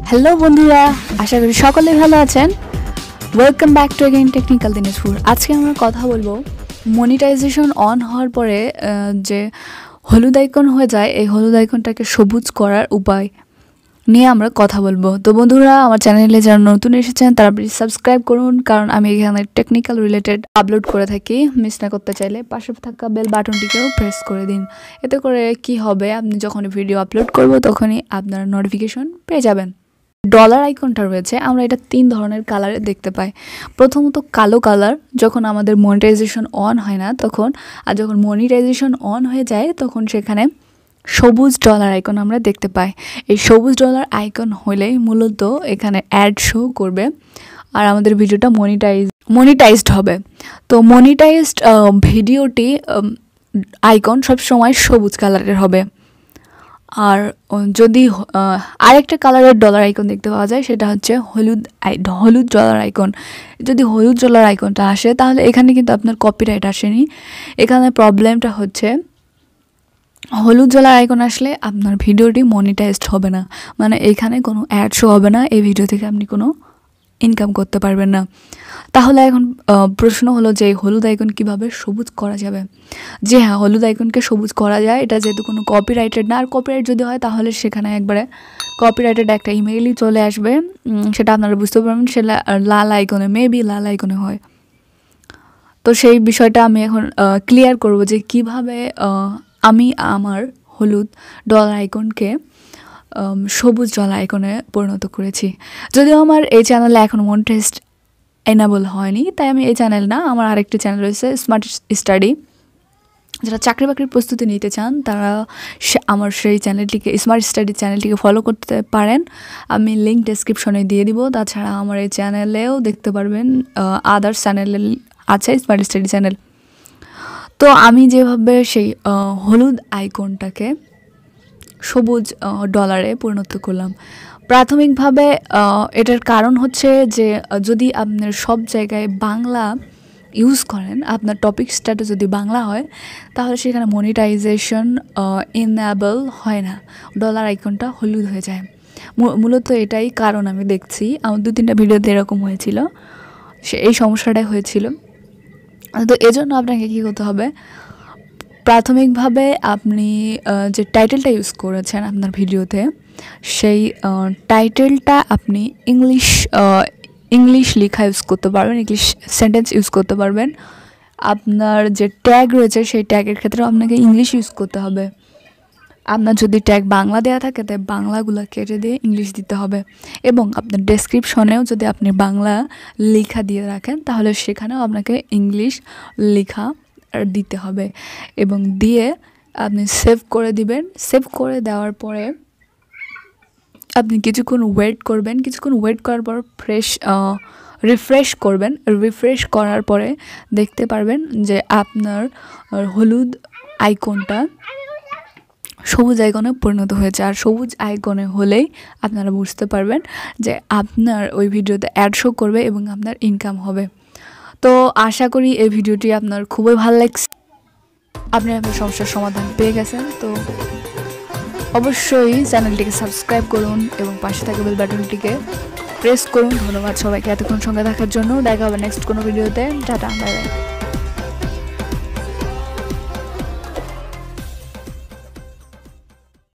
Hello বন্ধুরা, আশা করি সকলেই ভালো আছেন। Welcome back to again technical Dinajpur. আজকে আমরা কথা বলবো মনিটাইজেশন অন হওয়ার পরে যে হলুদ আইকন হয়ে যায়, এই হলুদ আইকনটাকে সবুজ করার উপায় নিয়ে আমরা কথা বলবো। তো বন্ধুরা, আমার চ্যানেলে যারা নতুন এসেছেন তারা প্লিজ সাবস্ক্রাইব করুন, কারণ আমি এখানে টেকনিক্যাল রিলেটেড আপলোড করে থাকি। মিস না করতে চাইলে পাশে থাকা বেল বাটনটিকেও প্রেস করে দিন। এতে করে কি হবে, আপনি যখন ভিডিও আপলোড করব তখনই আপনারা নোটিফিকেশন পেয়ে যাবেন। ডলার আইকনটা রয়েছে, আমরা এটা 3 ধরনের কালারে দেখতে পাই। প্রথমত কালো কালার, যখন আমাদের মনিটাইজেশন অন হয় না তখন, আর যখন মনিটাইজেশন অন হয়ে যায় তখন সেখানে সবুজ ডলার আইকন আমরা দেখতে পাই। এই সবুজ ডলার আইকন হলেই মূলত এখানে অ্যাড শো করবে আর আমাদের ভিডিওটা মনিটাইজড হবে। তো মনিটাইজড ভিডিওটি আইকন সবসময় সবুজ কালারের হবে। আর যদি আরেকটা কালারের ডলার আইকন দেখতে পাওয়া যায়, সেটা হচ্ছে হলুদ ডলার আইকন। যদি হলুদ ডলার আইকনটা আসে তাহলে এখানে কিন্তু আপনার কপিরাইট আসেনি। এখানে প্রবলেমটা হচ্ছে হলুদ ডলার আইকন আসলে আপনার ভিডিওটি মনিটাইজড হবে না, মানে এখানে কোনো অ্যাড শো হবে না, এই ভিডিও থেকে আপনি কোনো ইনকাম করতে পারবেন না। তাহলে এখন প্রশ্ন হলো যে হলুদ আইকন কিভাবে সবুজ করা যাবে। যে হ্যাঁ, হলুদ আইকনকে সবুজ করা যায়, এটা যেহেতু কোনো কপিরাইটেড না। আর কপিরাইট যদি হয় তাহলে সেখানে একবারে কপিরাইটেড একটা ইমেইলই চলে আসবে, সেটা আপনারা বুঝতে পারবেন। সে লাল আইকনে, মেবি লাল আইকনে হয়। তো সেই বিষয়টা আমি এখন ক্লিয়ার করব যে কিভাবে আমি আমার হলুদ ডলার আইকনকে সবুজ ডলার আইকনে পরিণত করেছি। যদিও আমার এই চ্যানেলে এখনও মনিটাইজড এনাবল হয়নি, তাই আমি এই চ্যানেল না, আমার আরেকটি চ্যানেল রয়েছে স্মার্ট স্টাডি। যারা চাকরি বাকরির প্রস্তুতি নিতে চান তারা আমার সেই চ্যানেলটিকে, স্মার্ট স্টাডি চ্যানেলটিকে ফলো করতে পারেন। আমি লিঙ্ক ডেসক্রিপশনে দিয়ে দিব। তাছাড়া আমার এই চ্যানেলেও দেখতে পারবেন, আদার্স চ্যানেলে আছে স্মার্ট স্টাডি চ্যানেল। তো আমি যেভাবে সেই হলুদ আইকনটাকে সবুজ ডলারে পরিণত করলাম, প্রাথমিকভাবে এটার কারণ হচ্ছে যে যদি আপনার সব জায়গায় বাংলা ইউজ করেন, আপনার টপিকসটা যদি বাংলা হয় তাহলে সেখানে মনিটাইজেশন ইনেবল হয় না, ডলার আইকনটা হলুদ হয়ে যায়। মূলত এটাই কারণ আমি দেখছি। আমার 2-3টা ভিডিওতে এরকম হয়েছিল, এই সমস্যাটাই হয়েছিল। তো এজন্য আপনাকে কী করতে হবে, প্রাথমিকভাবে আপনি যে টাইটেলটা ইউজ করেছেন আপনার ভিডিওতে, সেই টাইটেলটা আপনি ইংলিশ লেখা ইউজ করতে পারবেন, ইংলিশ সেন্টেন্স ইউজ করতে পারবেন। আপনার যে ট্যাগ রয়েছে সেই ট্যাগের ক্ষেত্রেও আপনাকে ইংলিশ ইউজ করতে হবে। আপনার যদি ট্যাগ বাংলা দেওয়া থাকে তাই বাংলাগুলো কেটে দিয়ে ইংলিশ দিতে হবে। এবং আপনার ডেসক্রিপশনেও যদি আপনি বাংলা লেখা দিয়ে রাখেন তাহলে সেখানেও আপনাকে ইংলিশ লেখা দিতে হবে। এবং দিয়ে আপনি সেভ করে দিবেন। সেভ করে দেওয়ার পরে আপনি কিছুক্ষণ ওয়েট করবেন। কিছুক্ষণ ওয়েট করার পর রিফ্রেশ করবেন। রিফ্রেশ করার পরে দেখতে পারবেন যে আপনার হলুদ আইকনটা সবুজ আইকনে পরিণত হয়েছে। আর সবুজ আইকনে হলেই আপনারা বুঝতে পারবেন যে আপনার ওই ভিডিওতে অ্যাড শো করবে এবং আপনার ইনকাম হবে। তো আশা করি এই ভিডিওটি আপনার খুবই ভালো লাগছে, আপনি আপনার সমস্যার সমাধান পেয়ে গেছেন। তো অবশ্যই চ্যানেলটিকে সাবস্ক্রাইব করুন এবং পাশে থাকা বেল বাটনটিকে প্রেস করুন। ধন্যবাদ সবাইকে এতক্ষণ সঙ্গে থাকার জন্য। দেখা হবে নেক্সট কোনো ভিডিওতে। Tata, bye bye.